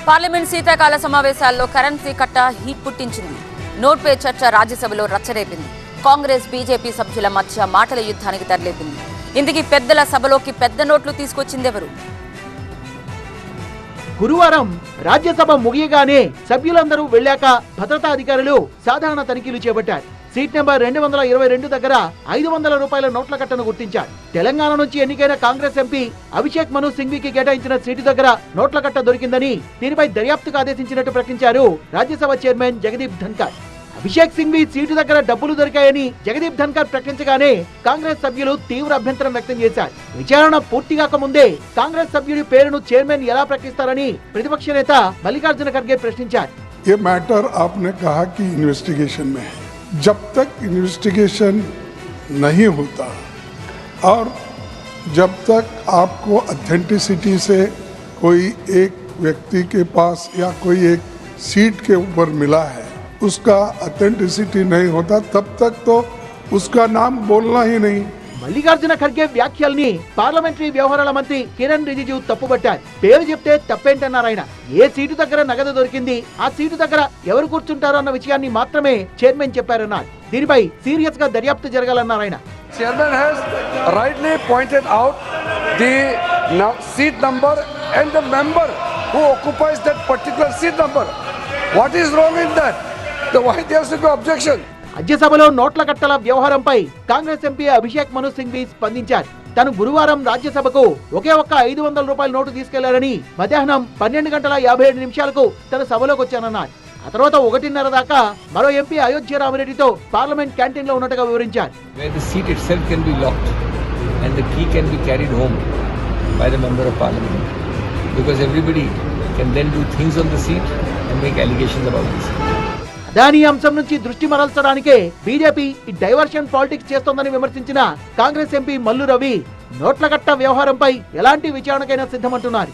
Parliament శీతాకాల సమావేశాల్లో currency కట్ట హీట్ పుట్టించింది. నోట్పై చర్చ రాజ్యసభలో రచ్చరేపింది. కాంగ్రెస్ బీజేపీ సభ్యుల మధ్య మాటల యుద్ధానికి తెరలేపింది. ఇందుకు పెద్దల సభలోకి పెద్ద నోట్లు తీసుకొచ్చిందెవరు? గురువారం రాజ్యసభ ముగియగానే సభ్యులందరూ వెళ్లాక భద్రతా అధికారులు సాధారణ తనిఖీలు చేపట్టారు. సీట్ నెంబర్ 222 దగ్గర 500 రూపాయల నోట్ల కట్టను గుర్తించారు. తెలంగాణ నుంచి ఎన్నికైన కాంగ్రెస్ ఎంపీ అభిషేక్ మను సింఘ్వీకి కేటాయించిన సీటు దగ్గర నోట్ల కట్ట దొరికిందని దీనిపై దర్యాప్తుకు ఆదేశించినట్టు ప్రకటించారు రాజ్యసభ చైర్మన్ జగదీప్ ధన్కర్. అభిషేక్ సింఘ్వీ సీటు దగ్గర డబ్బులు దొరికాయని జగదీప్ ధన్కర్ ప్రకటించగానే కాంగ్రెస్ సభ్యులు తీవ్ర అభ్యంతరం వ్యక్తం చేశారు. విచారణ పూర్తిగాక ముందే కాంగ్రెస్ సభ్యుడి పేరును చైర్మన్ ఎలా ప్రకటిస్తారని ప్రతిపక్ష నేత మల్లికార్జున ఖర్గే ప్రశ్నించారు. ये मैटर आपने कहा कि इन्वेस्टिगेशन में है, जब तक इन्वेस्टिगेशन नहीं होता और जब तक आपको ऑथेंटिसिटी से कोई एक व्यक्ति के पास या कोई एक सीट के ऊपर मिला है, उसका ऑथेंटिसिटी नहीं होता, तब तक तो उसका नाम बोलना ही नहीं. మల్లికార్జున ఖర్గే వ్యాఖ్యల్ని పార్లమెంటరీ వ్యవహారాల మంత్రి కిరణ్ రిజిజు తప్పుపట్టారు. పేరు చెప్తే తప్పేంటన్నారు ఆయన. ఏ సీటు దగ్గర నగదు దొరికింది, ఆ సీటు దగ్గర ఎవరు కూర్చుంటారో అన్న విషయాన్ని మాత్రమే చైర్మన్ చెప్పారన్నారు. దీనిపై సీరియస్ గా దర్యాప్తు జరగాలన్నారు ఆయన. Chairman has rightly pointed out the seat number and the member who occupies that particular seat number. What is wrong in that? Why there has to be objection? రాజ్యసభలో నోట్ల కట్టల వ్యవహారంపై కాంగ్రెస్ ఎంపీ అభిషేక్ మను సింఘ్వీ స్పందించారు. తను గురువారం రాజ్యసభకు ఒకే ఒక్క 500 రూపాయల నోటు తీసుకెళ్లారని, మధ్యాహ్నం 12:57 తన సభలోకి వచ్చానన్నారు. ఆ తర్వాత 1:30 దాకా మరో ఎంపీ అయోధ్య రామిరెడ్డితో పార్లమెంట్ క్యాంటీన్ లో ఉన్నట్టుగా వివరించారు. Where the seat itself can be locked and the key can be carried home by the member of parliament, because everybody can then do things on the seat and make allegations about the seat. Adani అంశం నుంచి దృష్టి మరల్చడానికే BJP ఈ diversion politics చేస్తోందని విమర్శించిన Congress MP Mallu Ravi నోట్ల కట్ట వ్యవహారంపై ఎలాంటి విచారణకైనా సిద్ధమంటున్నారు.